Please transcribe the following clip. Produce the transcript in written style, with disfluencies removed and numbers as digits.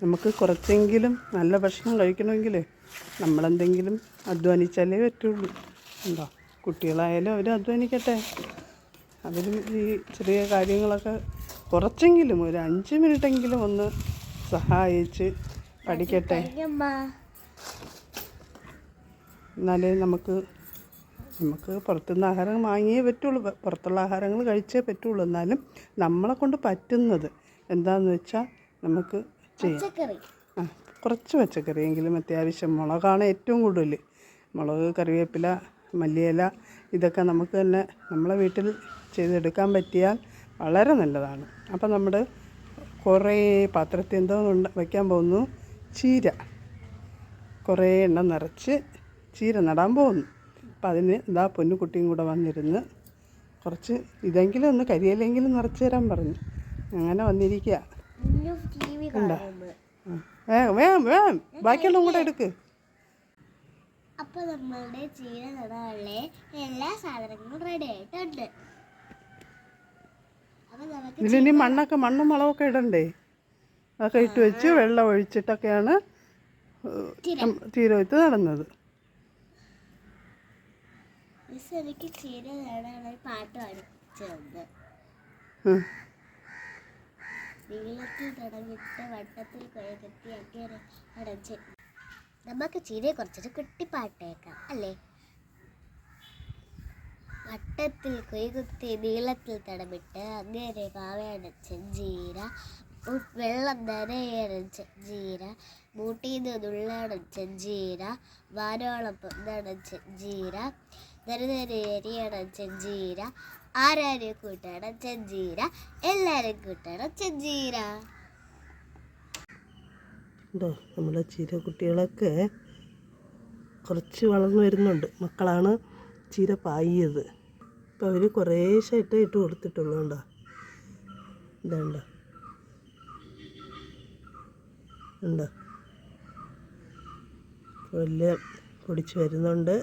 നമുക്ക് കുറച്ചെങ്കിലും നല്ല ഭക്ഷണം കഴിക്കണമെങ്കിൽ നമ്മളെന്തെങ്കിലും അധ്വാനിച്ചാലേ പറ്റുള്ളൂ. ഉണ്ടോ? കുട്ടികളായാലും അവർ അധ്വാനിക്കട്ടെ. അവരും ഈ ചെറിയ കാര്യങ്ങളൊക്കെ കുറച്ചെങ്കിലും ഒരു 5 മിനിറ്റെങ്കിലും ഒന്ന് സഹായിച്ച് പഠിക്കട്ടെ. എന്നാലേ നമുക്ക് പുറത്തുനിന്ന് ആഹാരം വാങ്ങിയേ പറ്റുള്ളൂ, പുറത്തുള്ള ആഹാരങ്ങൾ കഴിച്ചേ പറ്റുള്ളൂ. എന്നാലും നമ്മളെ കൊണ്ട് പറ്റുന്നത് എന്താണെന്ന് വെച്ചാൽ നമുക്ക് ചെയ്യാം. കുറച്ച് പച്ചക്കറിയെങ്കിലും അത്യാവശ്യം. മുളകാണ് ഏറ്റവും കൂടുതൽ. മുളക്, കറിവേപ്പില, മല്ലിയില ഇതൊക്കെ നമുക്ക് തന്നെ നമ്മളെ വീട്ടിൽ ചെയ്തെടുക്കാൻ പറ്റിയാൽ വളരെ നല്ലതാണ്. അപ്പം നമ്മുടെ കുറേ പാത്രത്തിൽ എന്തോ വയ്ക്കാൻ പോകുന്നു, ചീര. കുറേ എണ്ണം നിറച്ച് ചീര നടാൻ പോകുന്നു. അപ്പം അതിന് ഇതാ പൊന്നുകുട്ടിയും കൂടെ വന്നിരുന്ന് കുറച്ച് ഇതെങ്കിലും ഒന്ന് കരിയിലെങ്കിലും നിറച്ച് തരാൻ പറഞ്ഞു. അങ്ങനെ വന്നിരിക്കുക. ഉണ്ടോ? വേഗം ബാക്കിയെല്ലാം കൂടെ എടുക്ക്. അപ്പോൾ നമ്മളുടെ ചീര നടാനുള്ള എല്ലാ സാധനങ്ങളും റെഡി ആയിട്ടുണ്ട്. ഇതിലിനി മണ്ണും വളമൊക്കെ ഇടണ്ടേ? അതൊക്കെ ഇട്ട് വെച്ച് വെള്ളം ഒഴിച്ചിട്ടൊക്കെയാണ് ചീര വിത്ത് നടന്നത്. എനിക്ക് ചീര നടാനുള്ള പാട്ട് പഠിച്ചിട്ടുണ്ട്. നീളത്തിൽ തുടങ്ങിയിട്ട് വട്ടത്തിൽ കൊഴുകത്തി അങ്ങനെ അടച്ച്. നമുക്ക് ചീരയെ കുറച്ചൊരു കുട്ടിപ്പാട്ടേക്കാം അല്ലേ? വട്ടത്തിൽ കൊയ്കുത്തി നീളത്തിൽ തടമിട്ട് അങ്ങനെ പാവയടച്ച ചീര, വെള്ളം നനയടച്ച ചീര, മൂട്ടിന്ന് നുള്ളടച്ച ചീര, വാനോളം പൊന്നടച്ച ചീര, നരനരയരിയടച്ച ചീര, ആരാരും കൂട്ടടച്ച ചീര, എല്ലാവരും കൂട്ടടച്ച ചീര. നമ്മുടെ ചീര കുട്ടികളൊക്കെ കുറച്ച് വളർന്നു വരുന്നുണ്ട്. മക്കളാണ് ചീര പായത്. അപ്പോൾ അവർ കുറേശ്ശായിട്ട് ഇട്ട് കൊടുത്തിട്ടുള്ളൂ. കണ്ടോ? ഇതുണ്ടോ? ഉണ്ടോ? എല്ലാം പൊടിച്ച് വരുന്നുണ്ട്.